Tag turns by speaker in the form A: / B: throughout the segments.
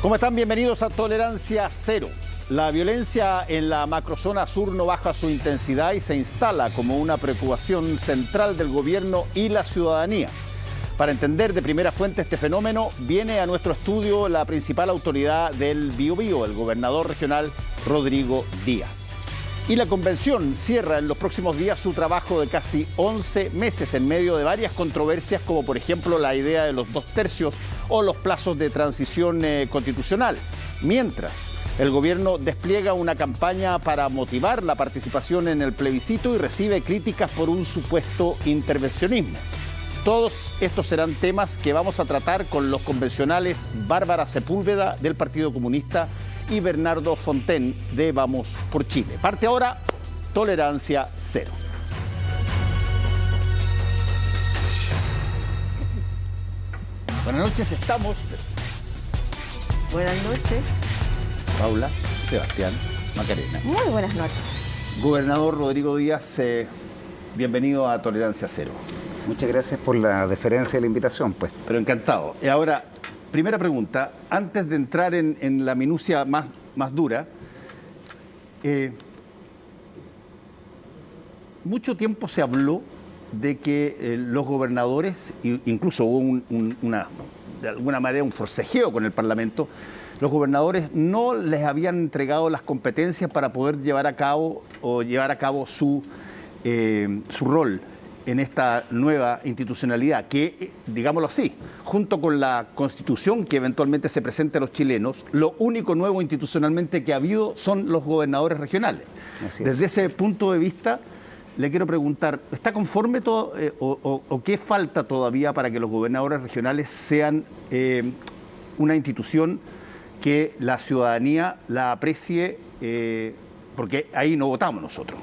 A: ¿Cómo están? Bienvenidos a Tolerancia Cero. La violencia en la macrozona sur no baja su intensidad y se instala como una preocupación central del gobierno y la ciudadanía. Para entender de primera fuente este fenómeno, viene a nuestro estudio la principal autoridad del Biobío, el gobernador regional Rodrigo Díaz. Y la convención cierra en los próximos días su trabajo de casi 11 meses en medio de varias controversias, como por ejemplo la idea de los 2/3 o los plazos de transición constitucional. Mientras, el gobierno despliega una campaña para motivar la participación en el plebiscito y recibe críticas por un supuesto intervencionismo. Todos estos serán temas que vamos a tratar con los convencionales Bárbara Sepúlveda del Partido Comunista y Bernardo Fontaine de Vamos por Chile. Parte ahora Tolerancia Cero. Buenas noches, estamos.
B: Buenas noches.
A: Paula, Sebastián, Macarena.
B: Muy buenas noches.
A: Gobernador Rodrigo Díaz, bienvenido a Tolerancia Cero.
C: Muchas gracias por la deferencia de la invitación, pues.
A: Pero encantado. Y ahora, primera pregunta, antes de entrar en la minucia más dura, mucho tiempo se habló de que los gobernadores, incluso hubo de alguna manera un forcejeo con el Parlamento, los gobernadores no les habían entregado las competencias para poder llevar a cabo su rol en esta nueva institucionalidad que, digámoslo así, junto con la Constitución que eventualmente se presente a los chilenos, lo único nuevo institucionalmente que ha habido son los gobernadores regionales. Desde ese punto de vista, le quiero preguntar, ¿está conforme todo o qué falta todavía para que los gobernadores regionales sean una institución que la ciudadanía la aprecie? Porque ahí no votamos nosotros.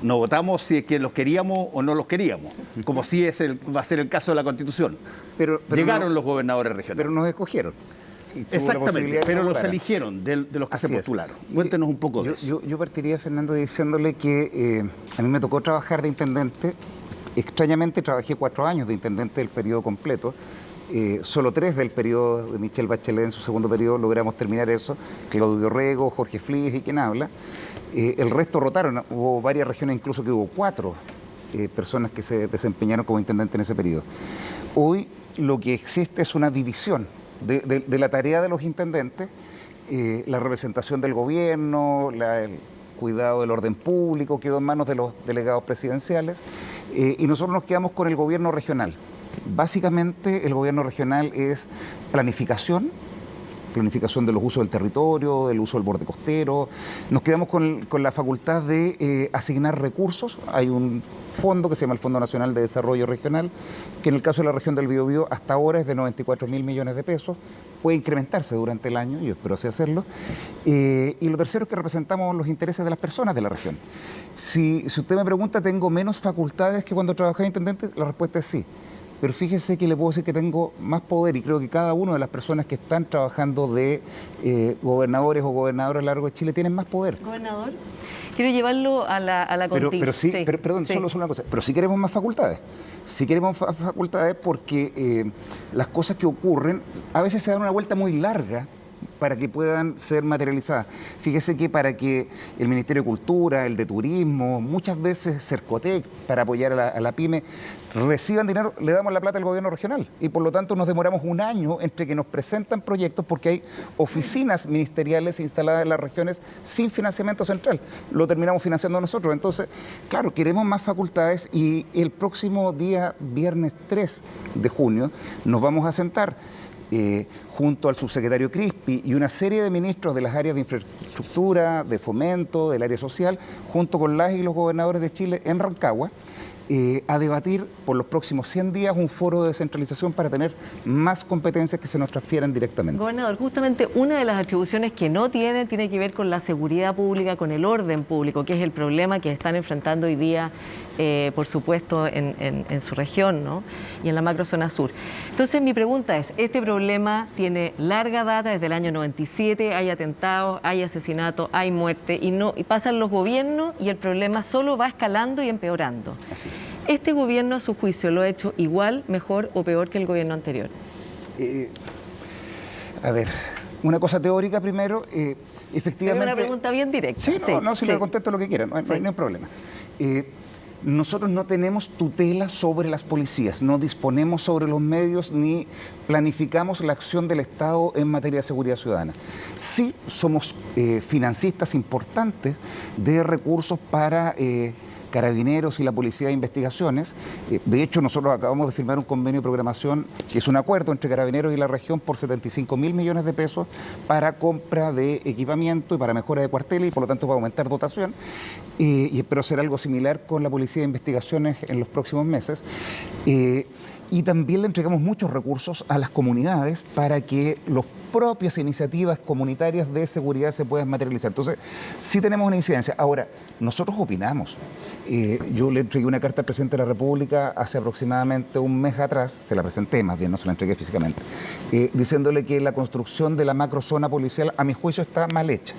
A: No votamos si es que los queríamos o no los queríamos, como sí va a ser el caso de la Constitución. Pero llegaron los gobernadores regionales.
C: Pero nos escogieron.
A: Exactamente, pero los eligieron de los que se postularon. Cuéntenos un poco de eso.
C: Yo partiría, Fernando, diciéndole que a mí me tocó trabajar de intendente. Extrañamente trabajé 4 años de intendente del periodo completo. Solo 3 del periodo de Michelle Bachelet en su segundo periodo logramos terminar eso. Claudio Rego, Jorge Flores y quien habla. El resto rotaron, hubo varias regiones, incluso que hubo 4 personas que se desempeñaron como intendente en ese periodo. Hoy lo que existe es una división de la tarea de los intendentes, la representación del gobierno, el cuidado del orden público quedó en manos de los delegados presidenciales y nosotros nos quedamos con el gobierno regional. Básicamente el gobierno regional es planificación de los usos del territorio, del uso del borde costero. Nos quedamos con la facultad de asignar recursos. Hay un fondo que se llama el Fondo Nacional de Desarrollo Regional, que en el caso de la región del Biobío hasta ahora es de 94.000 millones de pesos. Puede incrementarse durante el año, yo espero así hacerlo. Y lo tercero es que representamos los intereses de las personas de la región. Si usted me pregunta, ¿tengo menos facultades que cuando trabajé de intendente? La respuesta es sí. Pero fíjese que le puedo decir que tengo más poder y creo que cada una de las personas que están trabajando de gobernadores o gobernadoras a lo largo de Chile tienen más poder.
B: Gobernador, quiero llevarlo a la
C: Pero sí, perdón, solo una cosa. Pero sí queremos más facultades. Sí queremos más facultades porque las cosas que ocurren a veces se dan una vuelta muy larga para que puedan ser materializadas. Fíjese que para que el Ministerio de Cultura, el de Turismo, muchas veces Cercotec, para apoyar a la pyme, reciban dinero, le damos la plata al gobierno regional. Y por lo tanto nos demoramos un año entre que nos presentan proyectos porque hay oficinas ministeriales instaladas en las regiones sin financiamiento central. Lo terminamos financiando nosotros. Entonces, claro, queremos más facultades y el próximo día, viernes 3 de junio, nos vamos a sentar junto al subsecretario Crispi y una serie de ministros de las áreas de infraestructura, de fomento, del área social, junto con las y los gobernadores de Chile en Rancagua, a debatir por los próximos 100 días un foro de descentralización para tener más competencias que se nos transfieran directamente.
B: Gobernador, justamente una de las atribuciones que no tiene que ver con la seguridad pública, con el orden público, que es el problema que están enfrentando hoy día, por supuesto, en su región, ¿no? Y en la macrozona sur. Entonces, mi pregunta es, este problema tiene larga data, desde el año 97, hay atentados, hay asesinatos, hay muerte, y pasan los gobiernos y el problema solo va escalando y empeorando.
C: Así es.
B: ¿Este gobierno, a su juicio, lo ha hecho igual, mejor o peor que el gobierno anterior?
C: A ver, Una cosa teórica primero, efectivamente...
B: Es una pregunta bien directa.
C: Sí, si le contesto lo que quieran, no hay ningún problema. Nosotros no tenemos tutela sobre las policías, no disponemos sobre los medios ni planificamos la acción del Estado en materia de seguridad ciudadana. Sí somos financistas importantes de recursos para Carabineros y la Policía de Investigaciones. De hecho, nosotros acabamos de firmar un convenio de programación que es un acuerdo entre Carabineros y la región por 75.000 millones de pesos para compra de equipamiento y para mejora de cuarteles y por lo tanto para aumentar dotación. Y espero hacer algo similar con la Policía de Investigaciones en los próximos meses. Y también le entregamos muchos recursos a las comunidades para que las propias iniciativas comunitarias de seguridad se puedan materializar. Entonces, sí tenemos una incidencia. Ahora, nosotros opinamos. Yo le entregué una carta al presidente de la República hace aproximadamente un mes atrás, se la presenté más bien, no se la entregué físicamente, diciéndole que la construcción de la macrozona policial, a mi juicio, está mal hecha.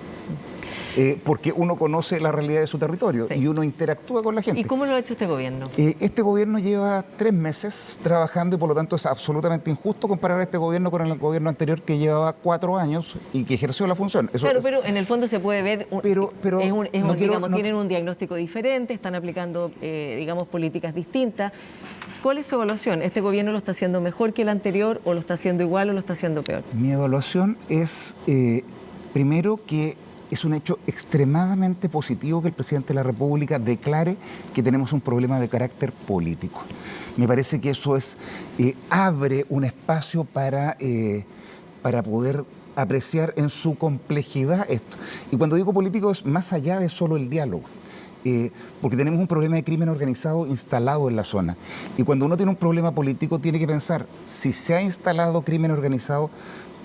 C: Porque uno conoce la realidad de su territorio y uno interactúa con la gente.
B: ¿Y cómo lo ha hecho este gobierno?
C: Este gobierno lleva 3 meses trabajando y por lo tanto es absolutamente injusto comparar a este gobierno con el gobierno anterior que llevaba 4 años y que ejerció la función.
B: Pero en el fondo se puede ver, tienen un diagnóstico diferente, están aplicando, políticas distintas. ¿Cuál es su evaluación? ¿Este gobierno lo está haciendo mejor que el anterior o lo está haciendo igual o lo está haciendo peor?
C: Mi evaluación es, primero, que es un hecho extremadamente positivo que el presidente de la República declare que tenemos un problema de carácter político. Me parece que eso abre un espacio para poder apreciar en su complejidad esto. Y cuando digo político es más allá de solo el diálogo. Porque tenemos un problema de crimen organizado instalado en la zona. Y cuando uno tiene un problema político tiene que pensar, si se ha instalado crimen organizado,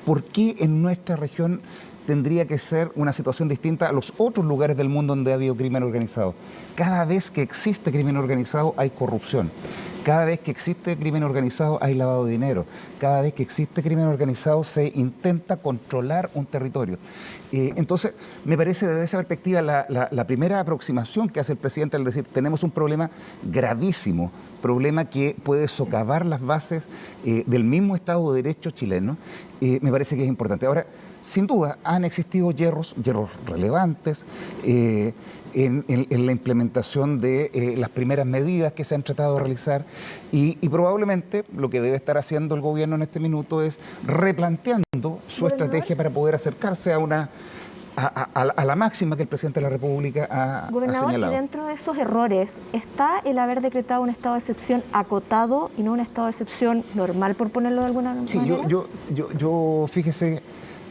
C: ¿por qué en nuestra región tendría que ser una situación distinta a los otros lugares del mundo donde ha habido crimen organizado? Cada vez que existe crimen organizado hay corrupción. Cada vez que existe crimen organizado hay lavado de dinero. Cada vez que existe crimen organizado se intenta controlar un territorio. Entonces, me parece desde esa perspectiva la primera aproximación que hace el presidente al decir tenemos un problema gravísimo, problema que puede socavar las bases del mismo Estado de Derecho chileno, me parece que es importante. Ahora, sin duda, han existido hierros relevantes en la implementación de las primeras medidas que se han tratado de realizar y probablemente lo que debe estar haciendo el gobierno en este minuto es replanteando su estrategia para poder acercarse a la máxima que el presidente de la República ha señalado.
D: Y dentro de esos errores está el haber decretado un estado de excepción acotado y no un estado de excepción normal, por ponerlo de alguna manera.
C: Sí, yo fíjese,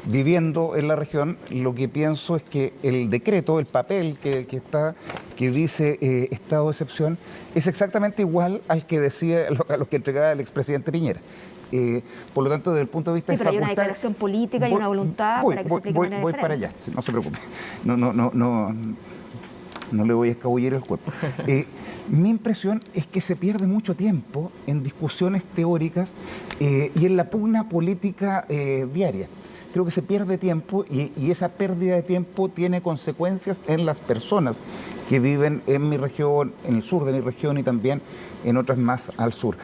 C: viviendo en la región, lo que pienso es que el decreto, el papel que dice estado de excepción, es exactamente igual al que decía, a los que entregaba el expresidente Piñera. Por lo tanto, desde el punto de vista de
D: pero hay una declaración política y una voluntad para que se aplique de manera
C: diferente. Voy para allá, no se preocupe. No le voy a escabullir el cuerpo. Mi impresión es que se pierde mucho tiempo en discusiones teóricas y en la pugna política diaria. Creo que se pierde tiempo y esa pérdida de tiempo tiene consecuencias en las personas que viven en mi región, en el sur de mi región y también en otras más al sur.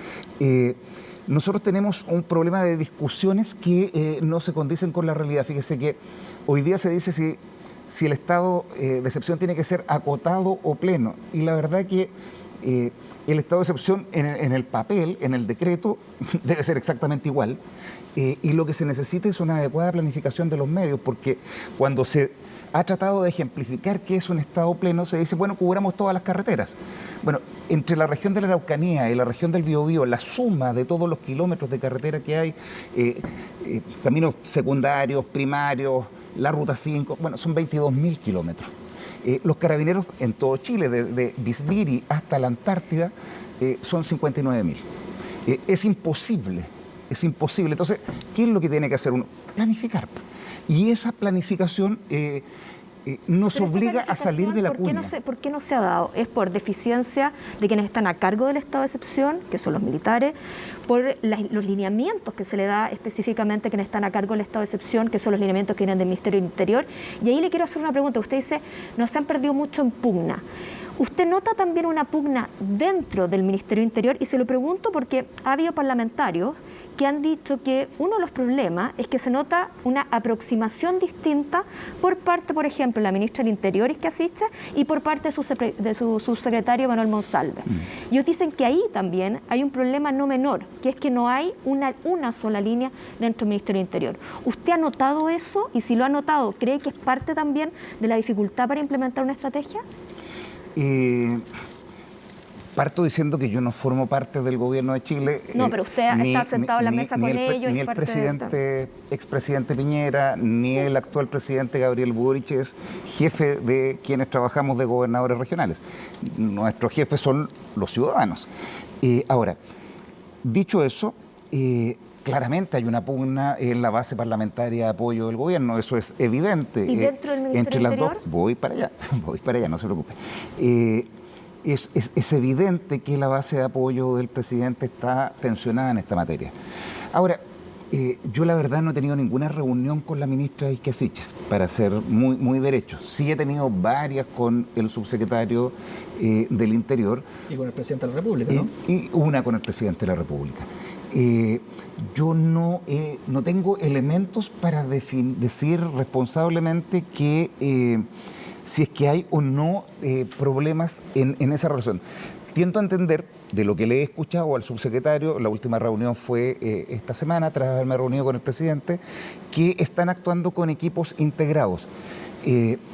C: Nosotros tenemos un problema de discusiones que no se condicen con la realidad. Fíjese que hoy día se dice si el estado de excepción tiene que ser acotado o pleno. Y la verdad que el estado de excepción en el papel, en el decreto, debe ser exactamente igual. Y lo que se necesita es una adecuada planificación de los medios, porque cuando se ha tratado de ejemplificar qué es un estado pleno, se dice, bueno, cubramos todas las carreteras. Bueno, entre la región de la Araucanía y la región del Biobío, la suma de todos los kilómetros de carretera que hay, caminos secundarios, primarios, la Ruta 5, bueno, son 22.000 kilómetros. Los carabineros en todo Chile, de Bisbiri hasta la Antártida, son 59.000. Es imposible. Entonces, ¿qué es lo que tiene que hacer uno? Planificar. Y esa planificación nos obliga a salir de la cuña.
D: ¿Por qué no se ha dado? ¿Es por deficiencia de quienes están a cargo del estado de excepción, que son los militares? ¿Por los lineamientos que se le da específicamente a quienes están a cargo del estado de excepción, que son los lineamientos que vienen del Ministerio del Interior? Y ahí le quiero hacer una pregunta. Usted dice, no se han perdido mucho en pugna. ¿Usted nota también una pugna dentro del Ministerio del Interior? Y se lo pregunto porque ha habido parlamentarios que han dicho que uno de los problemas es que se nota una aproximación distinta por parte, por ejemplo, de la ministra del Interior, que asiste, y por parte de su subsecretario Manuel Monsalve. Ellos dicen que ahí también hay un problema no menor, que es que no hay una sola línea dentro del Ministerio del Interior. ¿Usted ha notado eso? Y si lo ha notado, ¿cree que es parte también de la dificultad para implementar una estrategia?
C: Parto diciendo que yo no formo parte del gobierno de Chile.
D: No, pero usted está sentado en la mesa con ellos.
C: Ni el expresidente Piñera, ni el actual presidente Gabriel Boric es jefe de quienes trabajamos de gobernadores regionales. Nuestros jefes son los ciudadanos. Ahora, dicho eso, claramente hay una pugna en la base parlamentaria de apoyo del gobierno, eso es evidente.
D: ¿Y dentro del Ministerio
C: entre las
D: del Interior?
C: Dos, voy para allá, no se preocupe. Es evidente que la base de apoyo del presidente está tensionada en esta materia. Ahora, yo la verdad no he tenido ninguna reunión con la ministra Isquia Siches, para ser muy derecho. Sí he tenido varias con el subsecretario del Interior.
E: Y con el presidente de la República, ¿no?
C: Y una con el presidente de la República. Yo no tengo elementos para decir responsablemente que si es que hay o no problemas en esa relación. Tiendo a entender, de lo que le he escuchado al subsecretario, la última reunión fue esta semana, tras haberme reunido con el presidente, que están actuando con equipos integrados.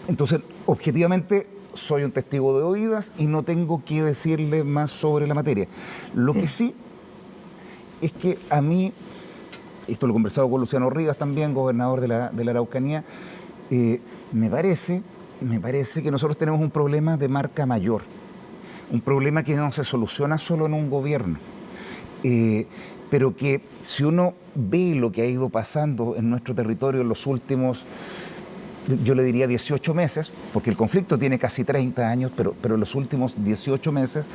C: Entonces, objetivamente, soy un testigo de oídas y no tengo que decirle más sobre la materia. Lo que sí es que a mí, esto lo he conversado con Luciano Rivas también, gobernador de la Araucanía, me parece que nosotros tenemos un problema de marca mayor, un problema que no se soluciona solo en un gobierno, pero que si uno ve lo que ha ido pasando en nuestro territorio en los últimos, yo le diría 18 meses, porque el conflicto tiene casi 30 años, pero en los últimos 18 meses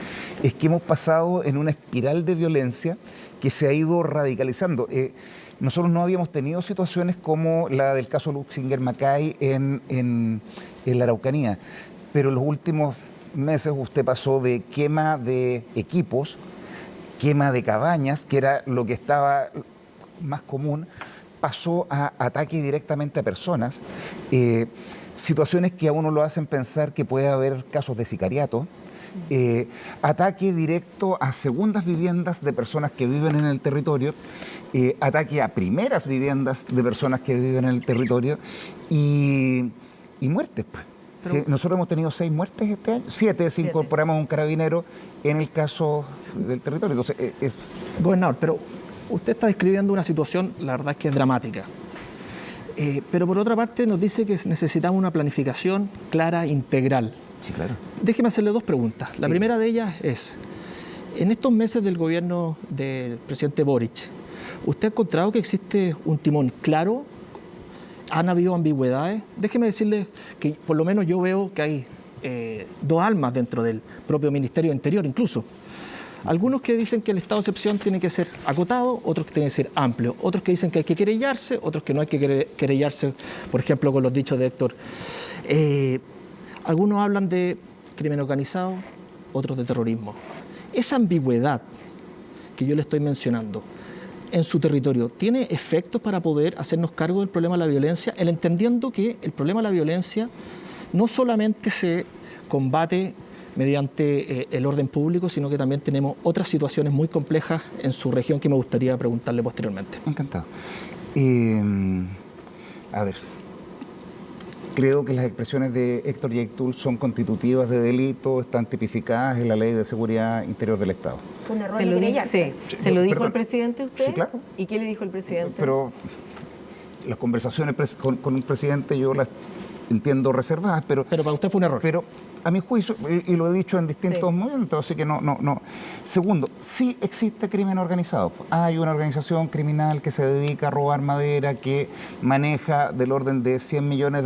C: es que hemos pasado en una espiral de violencia que se ha ido radicalizando. Nosotros no habíamos tenido situaciones como la del caso Luxinger-Macay en la Araucanía, pero en los últimos meses usted pasó de quema de equipos, quema de cabañas, que era lo que estaba más común, pasó a ataque directamente a personas, situaciones que a uno lo hacen pensar que puede haber casos de sicariato, ataque directo a segundas viviendas de personas que viven en el territorio, ataque a primeras viviendas de personas que viven en el territorio y muertes. Sí, nosotros hemos tenido 6 muertes este año, 7 si incorporamos un carabinero en el caso del territorio. Entonces,
E: Gobernador, pero usted está describiendo una situación, la verdad es que es dramática. Pero por otra parte nos dice que necesitamos una planificación clara, integral.
C: Sí, claro.
E: Déjeme hacerle 2 preguntas. La primera de ellas es, en estos meses del gobierno del presidente Boric, ¿usted ha encontrado que existe un timón claro? ¿Han habido ambigüedades? Déjeme decirle que por lo menos yo veo que hay 2 almas dentro del propio Ministerio del Interior incluso. Algunos que dicen que el estado de excepción tiene que ser acotado, otros que tiene que ser amplio, otros que dicen que hay que querellarse, otros que no hay que querellarse, por ejemplo, con los dichos de Héctor. Algunos hablan de crimen organizado, otros de terrorismo. Esa ambigüedad que yo le estoy mencionando, en su territorio, ¿tiene efectos para poder hacernos cargo del problema de la violencia? Entendiendo que el problema de la violencia no solamente se combate mediante el orden público, sino que también tenemos otras situaciones muy complejas en su región que me gustaría preguntarle posteriormente.
C: Encantado. A ver, creo que las expresiones de Héctor Yaitul son constitutivas de delito, están tipificadas en la Ley de Seguridad Interior del Estado.
D: Fue un error
B: ¿Se lo, ¿Se lo dijo el presidente usted?
C: Sí, claro.
B: ¿Y qué le dijo el presidente?
C: Pero las conversaciones con un presidente yo las entiendo reservadas, pero
E: para usted fue un error.
C: Pero a mi juicio, y lo he dicho en distintos momentos, así que no. Segundo, sí existe crimen organizado. Hay una organización criminal que se dedica a robar madera, que maneja del orden de $100 millones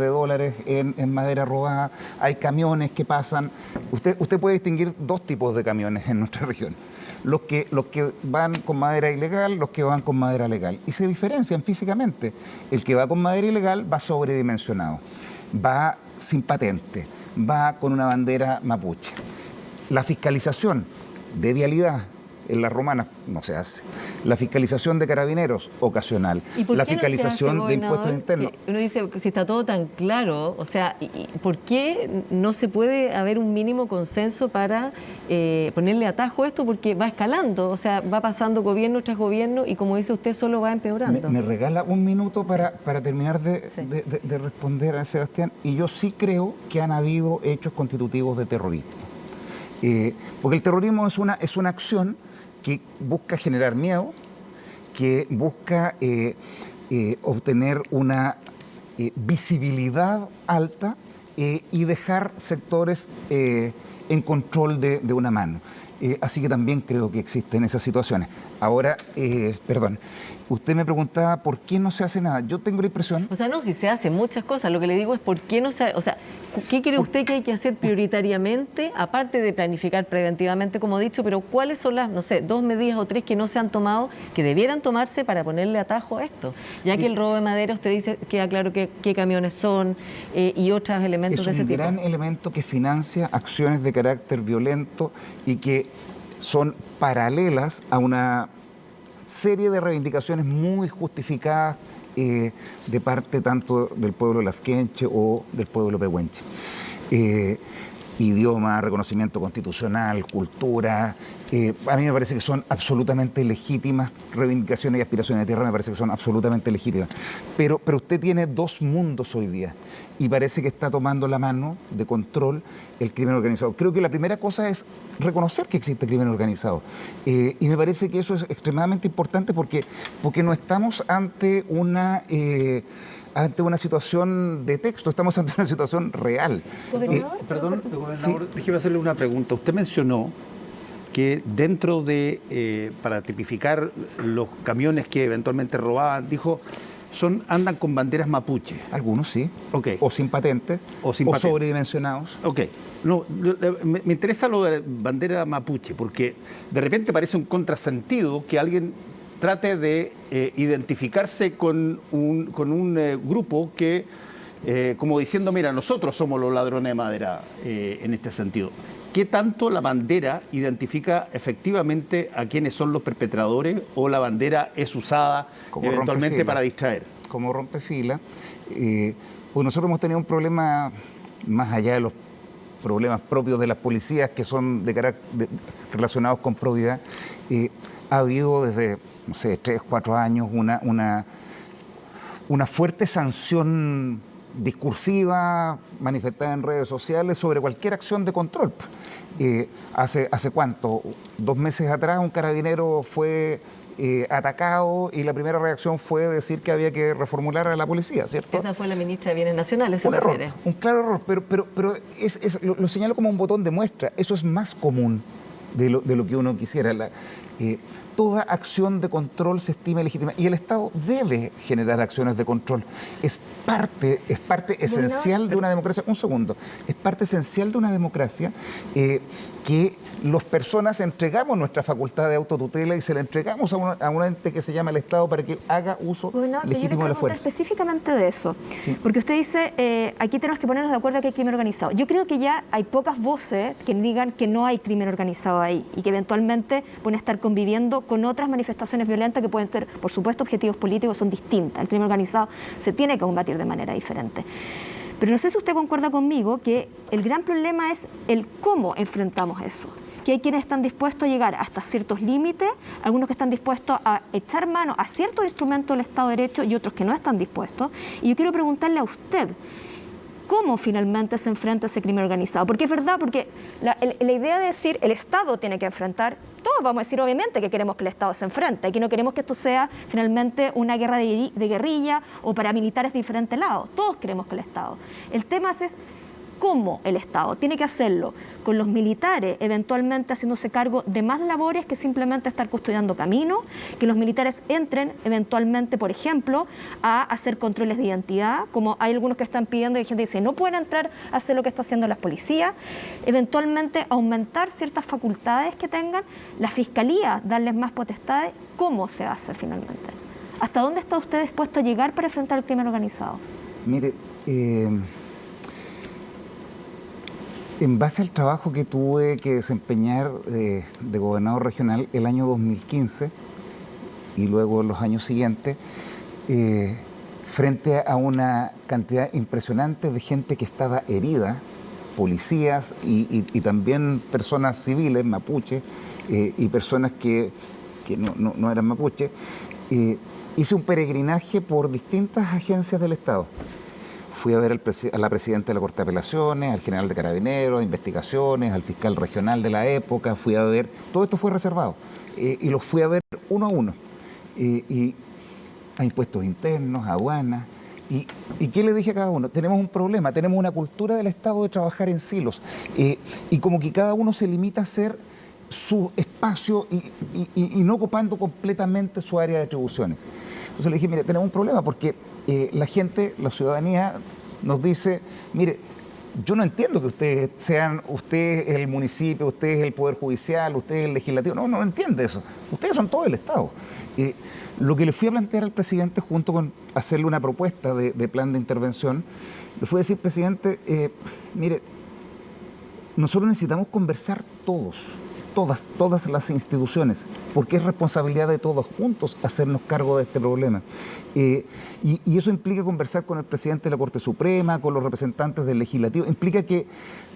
C: en madera robada. Hay camiones que pasan. Usted puede distinguir 2 tipos de camiones en nuestra región. Los que van con madera ilegal, los que van con madera legal. Y se diferencian físicamente. El que va con madera ilegal va sobredimensionado, va sin patente, va con una bandera mapuche. La fiscalización de vialidad en las romanas no se hace. La fiscalización de carabineros, ocasional.
B: ¿Y por
C: la
B: qué
C: fiscalización
B: no se hace,
C: de impuestos internos.
B: Uno dice, si está todo tan claro, o sea, ¿por qué no se puede haber un mínimo consenso para ponerle atajo a esto? Porque va escalando, o sea, va pasando gobierno tras gobierno y, como dice usted, solo va empeorando.
C: Me regala un minuto para terminar de responder a Sebastián. Y yo sí creo que han habido hechos constitutivos de terrorismo. Porque el terrorismo es una acción que busca generar miedo, que busca obtener una visibilidad alta y dejar sectores en control de una mano. Así que también creo que existen esas situaciones. Ahora, perdón, usted me preguntaba por qué no se hace nada. Yo tengo la impresión...
B: O sea, no, si se hacen muchas cosas. Lo que le digo es por qué no se... O sea, ¿qué cree usted que hay que hacer prioritariamente, aparte de planificar preventivamente, como he dicho, pero cuáles son las, no sé, 2 medidas o 3 que no se han tomado, que debieran tomarse para ponerle atajo a esto? Ya que el robo de madera, usted dice, queda claro qué camiones son y otros elementos de ese tipo.
C: Es un gran elemento que financia acciones de carácter violento y que son paralelas a una serie de reivindicaciones muy justificadas de parte tanto del pueblo lafkenche o del pueblo pehuenche. Idioma, reconocimiento constitucional, cultura. A mí me parece que son absolutamente legítimas reivindicaciones y aspiraciones de tierra, me parece que son absolutamente legítimas. Pero usted tiene 2 mundos hoy día y parece que está tomando la mano de control el crimen organizado. Creo que la primera cosa es reconocer que existe crimen organizado. Y me parece que eso es extremadamente importante porque no estamos ante una situación de texto, estamos ante una situación real.
A: Perdón, gobernador, déjeme hacerle una pregunta. Usted mencionó que dentro de, para tipificar los camiones que eventualmente robaban, dijo, andan con banderas mapuche.
C: Algunos sí,
A: okay.
C: O sin patente, o sobredimensionados.
A: Ok, no, me interesa lo de bandera mapuche, porque de repente parece un contrasentido que alguien trate de identificarse con un grupo que, como diciendo, mira, nosotros somos los ladrones de madera en este sentido. ¿Qué tanto la bandera identifica efectivamente a quienes son los perpetradores o la bandera es usada como eventualmente para distraer?
C: Como rompefila. Pues nosotros hemos tenido un problema más allá de los problemas propios de las policías que son relacionados con probidad. Ha habido desde, no sé, 3, 4 años una fuerte sanción discursiva manifestada en redes sociales sobre cualquier acción de control. ¿Hace cuánto? 2 meses atrás un carabinero fue atacado y la primera reacción fue decir que había que reformular a la policía, ¿cierto?
B: Esa fue la ministra de Bienes Nacionales.
C: Un error, un claro error, pero lo señalo como un botón de muestra. Eso es más común de lo que uno quisiera. Toda acción de control se estima legítima y el Estado debe generar acciones de control. Es parte esencial de una democracia. Un segundo. Es parte esencial de una democracia que las personas entregamos nuestra facultad de autotutela y se la entregamos a un ente que se llama el Estado para que haga uso legítimo de la fuerza.
D: Específicamente de eso, sí. Porque usted dice, aquí tenemos que ponernos de acuerdo que hay crimen organizado. Yo creo que ya hay pocas voces que digan que no hay crimen organizado ahí y que eventualmente pueden estar conviviendo con otras manifestaciones violentas que pueden ser, por supuesto, objetivos políticos, son distintas. El crimen organizado se tiene que combatir de manera diferente. Pero no sé si usted concuerda conmigo que el gran problema es el cómo enfrentamos eso. Que hay quienes están dispuestos a llegar hasta ciertos límites, algunos que están dispuestos a echar mano a ciertos instrumentos del Estado de Derecho y otros que no están dispuestos. Y yo quiero preguntarle a usted, ¿cómo finalmente se enfrenta ese crimen organizado? Porque es verdad, porque la idea de decir el Estado tiene que enfrentar, todos vamos a decir obviamente que queremos que el Estado se enfrente y que no queremos que esto sea finalmente una guerra de guerrilla o paramilitares de diferentes lados. Todos queremos que el Estado. El tema es cómo el Estado tiene que hacerlo con los militares eventualmente haciéndose cargo de más labores que simplemente estar custodiando caminos, que los militares entren eventualmente, por ejemplo, a hacer controles de identidad, como hay algunos que están pidiendo y hay gente que dice no pueden entrar a hacer lo que está haciendo las policías, eventualmente aumentar ciertas facultades que tengan, la fiscalía darles más potestades. ¿Cómo se hace finalmente? ¿Hasta dónde está usted dispuesto a llegar para enfrentar el crimen organizado?
C: Mire, En base al trabajo que tuve que desempeñar de gobernador regional el año 2015 y luego los años siguientes, frente a una cantidad impresionante de gente que estaba herida, policías y también personas civiles, mapuches, y personas que no eran mapuches, hice un peregrinaje por distintas agencias del Estado. Fui a ver a la presidenta de la Corte de Apelaciones, al general de Carabineros, investigaciones, al fiscal regional de la época, fui a ver, todo esto fue reservado, y los fui a ver uno a uno, y a impuestos internos, aduanas, y ¿qué le dije a cada uno? Tenemos un problema, tenemos una cultura del Estado de trabajar en silos, y como que cada uno se limita a hacer su espacio y no ocupando completamente su área de atribuciones. Entonces le dije, mire, tenemos un problema porque la gente, la ciudadanía nos dice, mire, yo no entiendo que ustedes sean, usted es el municipio, usted es el Poder Judicial, usted es el Legislativo, no entiende eso, ustedes son todo el Estado. Lo que le fui a plantear al presidente junto con hacerle una propuesta de plan de intervención, le fui a decir, presidente, mire, nosotros necesitamos conversar todas las instituciones, porque es responsabilidad de todos juntos hacernos cargo de este problema. Y eso implica conversar con el presidente de la Corte Suprema, con los representantes del Legislativo, implica que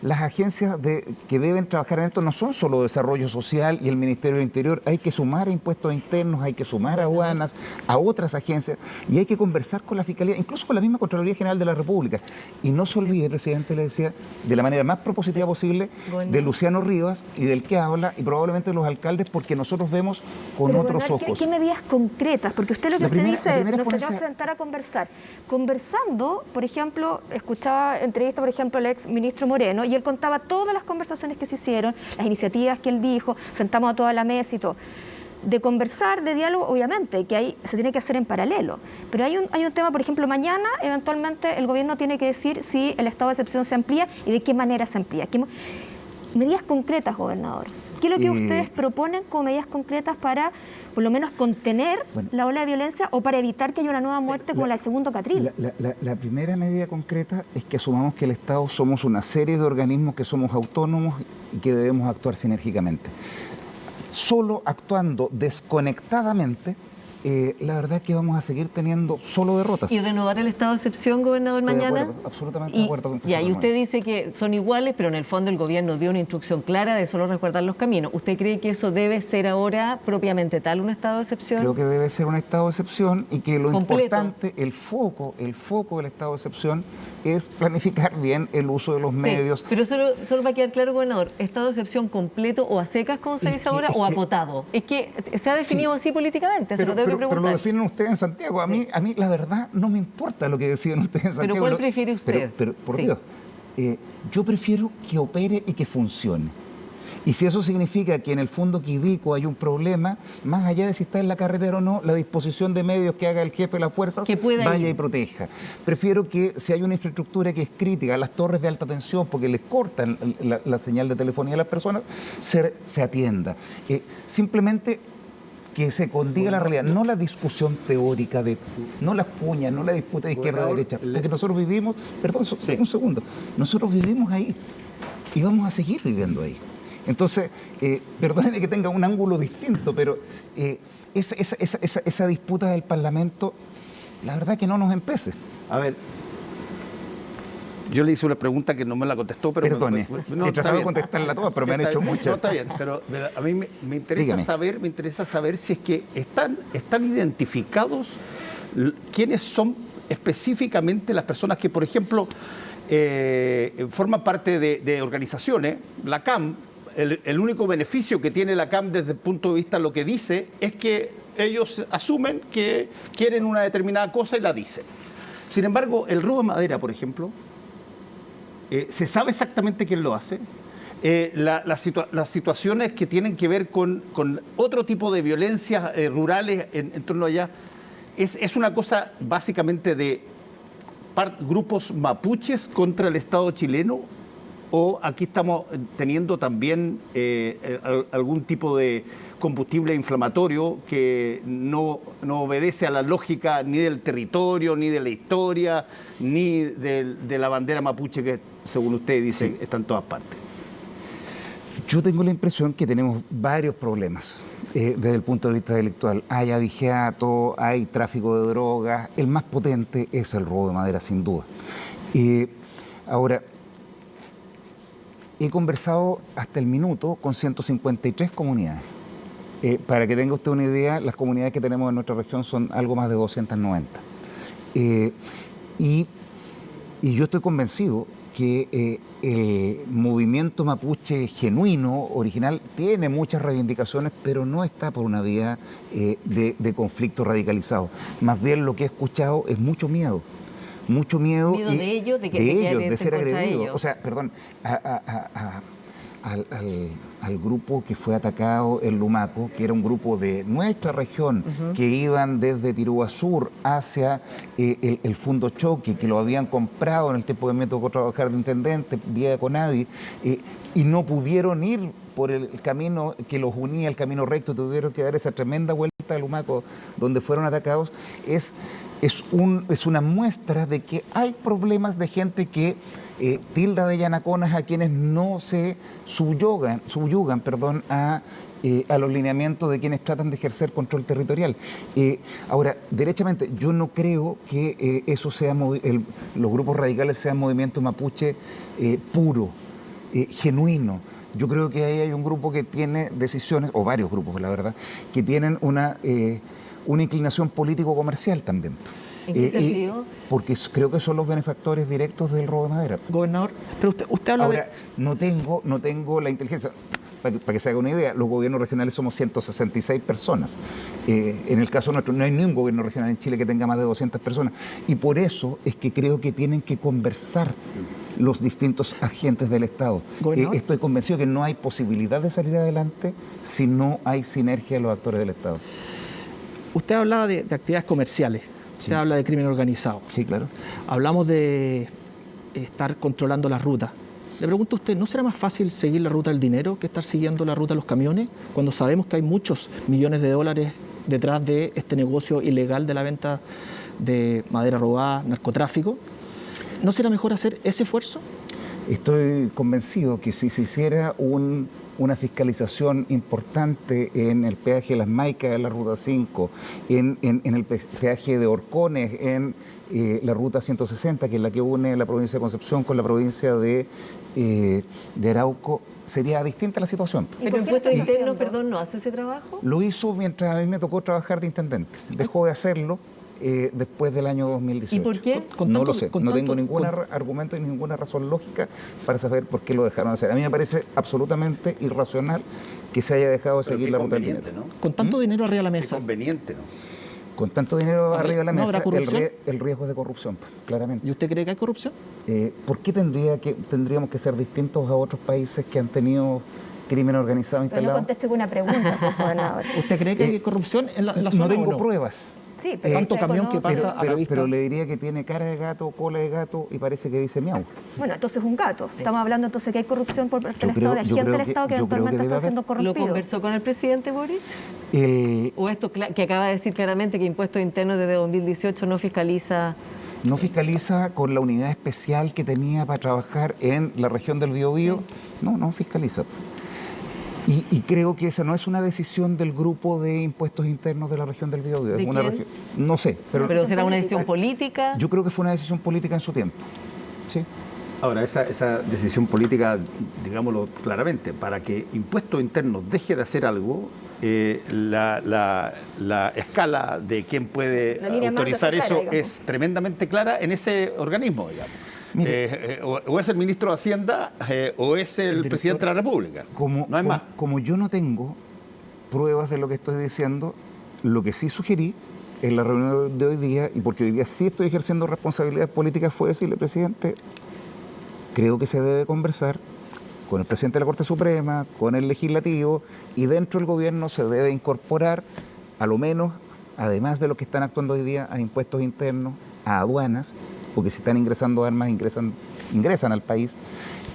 C: las agencias que deben trabajar en esto no son solo Desarrollo Social y el Ministerio del Interior, hay que sumar a impuestos internos, hay que sumar a aduanas, a otras agencias, y hay que conversar con la Fiscalía, incluso con la misma Contraloría General de la República. Y no se olvide, presidente, le decía, de la manera más propositiva posible, de Luciano Rivas y del que habla, y probablemente de los alcaldes, porque nosotros vemos con otros ojos.
D: ¿Qué medidas concretas? Porque usted lo que usted dice es, nos tenemos que sentar a conversar. Conversando, por ejemplo, escuchaba entrevista, por ejemplo, al ex ministro Moreno, y él contaba todas las conversaciones que se hicieron, las iniciativas que él dijo, sentamos a toda la mesa y todo. De conversar, de diálogo, obviamente, que se tiene que hacer en paralelo. Pero hay un tema, por ejemplo, mañana, eventualmente, el gobierno tiene que decir si el estado de excepción se amplía y de qué manera se amplía. Medidas concretas, gobernador. ¿Qué es lo que ustedes proponen como medidas concretas para, por lo menos, contener la ola de violencia o para evitar que haya una nueva muerte como la del segundo Catril?
C: La primera medida concreta es que asumamos que el Estado somos una serie de organismos que somos autónomos y que debemos actuar sinérgicamente. Solo actuando desconectadamente, la verdad es que vamos a seguir teniendo solo derrotas.
B: ¿Y renovar el estado de excepción, gobernador, mañana?
C: De acuerdo, absolutamente de acuerdo con
B: y usted dice que son iguales, pero en el fondo el gobierno dio una instrucción clara de solo resguardar los caminos. ¿Usted cree que eso debe ser ahora propiamente tal, un estado de excepción?
C: Creo que debe ser un estado de excepción y que lo
B: completo.
C: Importante, el foco del estado de excepción es planificar bien el uso de los medios.
B: Pero solo va a quedar claro, gobernador, estado de excepción completo o a secas, como se dice ahora, o acotado. Es que se ha definido así políticamente, se lo tengo que preguntar.
C: Pero lo definen ustedes en Santiago. A mí la verdad no me importa lo que deciden ustedes en Santiago.
B: ¿Pero cuál prefiere usted?
C: Pero por Dios, yo prefiero que opere y que funcione. Y si eso significa que en el fondo Quibico hay un problema, más allá de si está en la carretera o no, la disposición de medios que haga el jefe de las fuerzas vaya y proteja. Prefiero que si hay una infraestructura que es crítica, las torres de alta tensión, porque les cortan la señal de telefonía a las personas, se atienda. Simplemente que se condiga la realidad, no la discusión teórica, no las cuñas, no la disputa de izquierda-derecha, porque nosotros vivimos, perdón, un segundo, nosotros vivimos ahí y vamos a seguir viviendo ahí. Entonces, perdónenme que tenga un ángulo distinto, pero esa disputa del Parlamento, la verdad que no nos empece.
A: A ver, yo le hice una pregunta que no me la contestó, pero...
C: Perdone, he tratado de contestarla toda, pero me han hecho muchas.
A: No, está bien, pero a mí me interesa saber si es que están identificados quiénes son específicamente las personas que, por ejemplo, forman parte de organizaciones, la CAM. El único beneficio que tiene la CAM desde el punto de vista de lo que dice es que ellos asumen que quieren una determinada cosa y la dicen. Sin embargo, el robo de madera, por ejemplo, se sabe exactamente quién lo hace. Las situaciones que tienen que ver con otro tipo de violencias rurales en torno allá, es una cosa básicamente de grupos mapuches contra el Estado chileno, o aquí estamos teniendo también algún tipo de combustible inflamatorio que no obedece a la lógica ni del territorio, ni de la historia, ni de la bandera mapuche que según usted dice, está en todas partes?
C: Yo tengo la impresión que tenemos varios problemas desde el punto de vista delictual. Hay abigeato, hay tráfico de drogas. El más potente es el robo de madera, sin duda. Ahora, he conversado hasta el minuto con 153 comunidades. Para que tenga usted una idea, las comunidades que tenemos en nuestra región son algo más de 290. Y yo estoy convencido que el movimiento mapuche genuino, original, tiene muchas reivindicaciones, pero no está por una vía de conflicto radicalizado. Más bien lo que he escuchado es mucho miedo. Mucho miedo.
B: ¿Miedo de ellos?
C: De ser agredidos. O sea, perdón, al grupo que fue atacado en Lumaco, que era un grupo de nuestra región, que iban desde Tirúa Sur hacia el Fundo Choque, que lo habían comprado en el tiempo que me tocó trabajar de intendente, vía Conadi, y no pudieron ir por el camino que los unía, el camino recto, tuvieron que dar esa tremenda vuelta a Lumaco, donde fueron atacados. Es una muestra de que hay problemas de gente que tilda de yanaconas a quienes no se subyugan a los lineamientos de quienes tratan de ejercer control territorial. Ahora, derechamente, yo no creo que eso sea los grupos radicales sean movimiento mapuche puro, genuino. Yo creo que ahí hay un grupo que tiene decisiones, o varios grupos, la verdad, que tienen una inclinación político-comercial también.
B: ¿En qué sentido?
C: Porque creo que son los benefactores directos del robo de madera.
E: Gobernador, pero usted habla
C: Ahora, no tengo la inteligencia. Para que se haga una idea, los gobiernos regionales somos 166 personas. En el caso nuestro, no hay ni un gobierno regional en Chile que tenga más de 200 personas. Y por eso es que creo que tienen que conversar los distintos agentes del Estado. Estoy convencido que no hay posibilidad de salir adelante si no hay sinergia de los actores del Estado.
E: Usted hablaba de actividades comerciales. Usted habla de crimen organizado.
C: Sí, claro.
E: Hablamos de estar controlando las rutas. Le pregunto a usted, ¿no será más fácil seguir la ruta del dinero que estar siguiendo la ruta de los camiones cuando sabemos que hay muchos millones de dólares detrás de este negocio ilegal de la venta de madera robada, narcotráfico? ¿No será mejor hacer ese esfuerzo?
C: Estoy convencido que si se hiciera una fiscalización importante en el peaje de Las Maicas, en la Ruta 5, en el peaje de Horcones, en la Ruta 160, que es la que une la provincia de Concepción con la provincia de Arauco, sería distinta la situación.
B: ¿Pero Impuestos Internos, no hace ese trabajo?
C: Lo hizo mientras a mí me tocó trabajar de intendente. Dejó de hacerlo después del año 2018.
B: ¿Y por qué?
C: No lo sé, no tengo ningún argumento y ninguna razón lógica para saber por qué lo dejaron de hacer. A mí me parece absolutamente irracional que se haya dejado de seguir la ruta del dinero.
E: ¿No? Con tanto dinero arriba de la mesa.
A: Qué conveniente, ¿no?
C: Con tanto dinero arriba de la mesa,
E: el
C: riesgo es de corrupción, claramente.
E: ¿Y usted cree que hay corrupción?
C: ¿Por qué tendríamos que ser distintos a otros países que han tenido crimen organizado instalado?
D: Pero no conteste con una pregunta, gobernador.
E: ¿Usted cree que hay corrupción en la zona?
C: No tengo pruebas.
D: Sí, pero
E: tanto camión que pasa a la vista.
C: Pero le diría que tiene cara de gato, cola de gato y parece que dice miau.
D: Bueno, entonces es un gato. Estamos hablando entonces que hay corrupción por parte del Estado, de gente del Estado que eventualmente está siendo corrompido.
B: ¿Lo conversó con el presidente Boric? ¿O esto que acaba de decir claramente que Impuestos Internos desde 2018 no fiscaliza?
C: No fiscaliza con la unidad especial que tenía para trabajar en la región del Biobío. Sí. No fiscaliza. Y creo que esa no es una decisión del grupo de impuestos internos de la región del Biobío.
B: ¿De quién?
C: No sé.
B: ¿Pero será una decisión política?
C: Yo creo que fue una decisión política en su tiempo. Sí.
A: Ahora, esa decisión política, digámoslo claramente, para que Impuestos Internos deje de hacer algo, la escala de quién puede autorizar eso es tremendamente clara en ese organismo, digamos. O es el ministro de Hacienda o es el presidente de la República. No hay más.
C: Como yo no tengo pruebas de lo que estoy diciendo, lo que sí sugerí en la reunión de hoy día, y porque hoy día sí estoy ejerciendo responsabilidades políticas, fue decirle, presidente, creo que se debe conversar con el presidente de la Corte Suprema, con el Legislativo, y dentro del gobierno se debe incorporar, a lo menos, además de los que están actuando hoy día, a impuestos internos, a aduanas, porque si están ingresando armas, ingresan al país,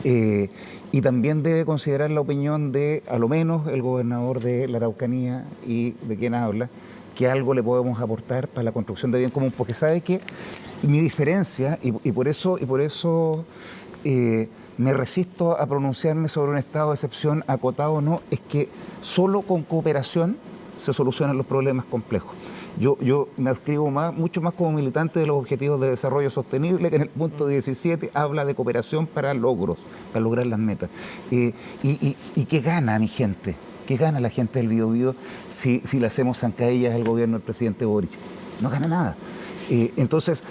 C: y también debe considerar la opinión de, a lo menos, el gobernador de la Araucanía y de quien habla, que algo le podemos aportar para la construcción de bien común, porque sabe que mi diferencia, y por eso me resisto a pronunciarme sobre un estado de excepción acotado o no, es que solo con cooperación se solucionan los problemas complejos. Yo me adscribo mucho más como militante de los Objetivos de Desarrollo Sostenible, que en el punto 17 habla de cooperación para logros, para lograr las metas. ¿Y qué gana mi gente? ¿Qué gana la gente del Biobío si le hacemos zancadillas al gobierno del presidente Boric? No gana nada. Entonces,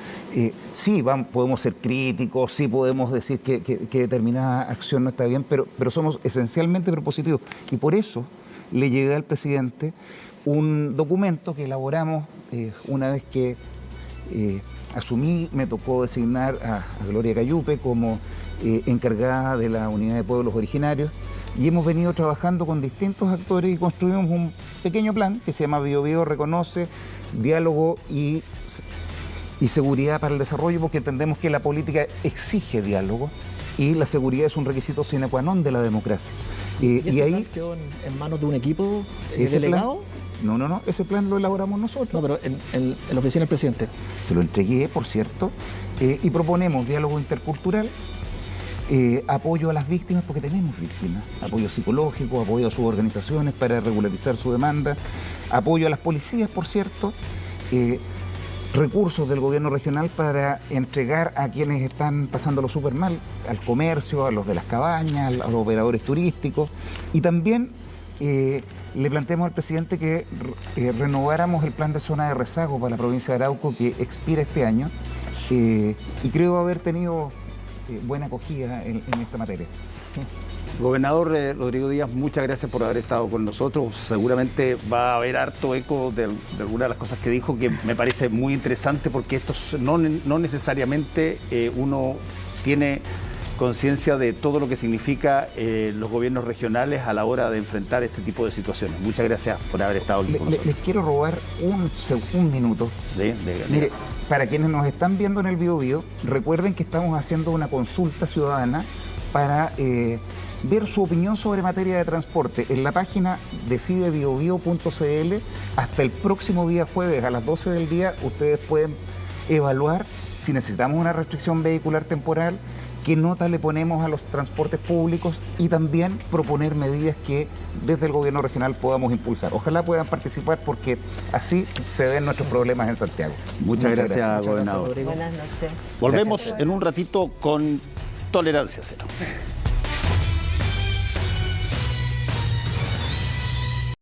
C: sí, podemos ser críticos, sí podemos decir que determinada acción no está bien, pero somos esencialmente propositivos. Y por eso le llevé al presidente un documento que elaboramos una vez que asumí, me tocó designar a Gloria Cayupe como encargada de la Unidad de Pueblos Originarios, y hemos venido trabajando con distintos actores y construimos un pequeño plan que se llama Biobío Reconoce, Diálogo y Seguridad para el Desarrollo, porque entendemos que la política exige diálogo y la seguridad es un requisito sine qua non de la democracia.
E: ¿Y ahí plan quedó en manos de un equipo delegado?
C: No, ese plan lo elaboramos nosotros.
E: No, pero en la oficina del presidente.
C: Se lo entregué, por cierto, y proponemos diálogo intercultural, apoyo a las víctimas, porque tenemos víctimas, apoyo psicológico, apoyo a sus organizaciones para regularizar su demanda, apoyo a las policías, por cierto, recursos del gobierno regional para entregar a quienes están pasándolo súper mal, al comercio, a los de las cabañas, a los operadores turísticos, y también le planteamos al presidente que renováramos el plan de zona de rezago para la provincia de Arauco, que expira este año, y creo haber tenido buena acogida en esta materia.
A: Gobernador Rodrigo Díaz, muchas gracias por haber estado con nosotros. Seguramente va a haber harto eco de algunas de las cosas que dijo, que me parece muy interesante, porque esto no necesariamente uno tiene conciencia de todo lo que significa los gobiernos regionales a la hora de enfrentar este tipo de situaciones. Muchas gracias por haber estado con nosotros.
C: Les quiero robar un minuto. Mire, para quienes nos están viendo en el Biobío, recuerden que estamos haciendo una consulta ciudadana para ver su opinión sobre materia de transporte. En la página decidebiobio.cl, hasta el próximo día jueves a las 12 del día, ustedes pueden evaluar si necesitamos una restricción vehicular temporal, qué nota le ponemos a los transportes públicos y también proponer medidas que desde el gobierno regional podamos impulsar. Ojalá puedan participar, porque así se ven nuestros problemas en Santiago.
A: Muchas gracias, gobernador.
B: Buenas noches.
A: Volvemos en un ratito con Tolerancia Cero.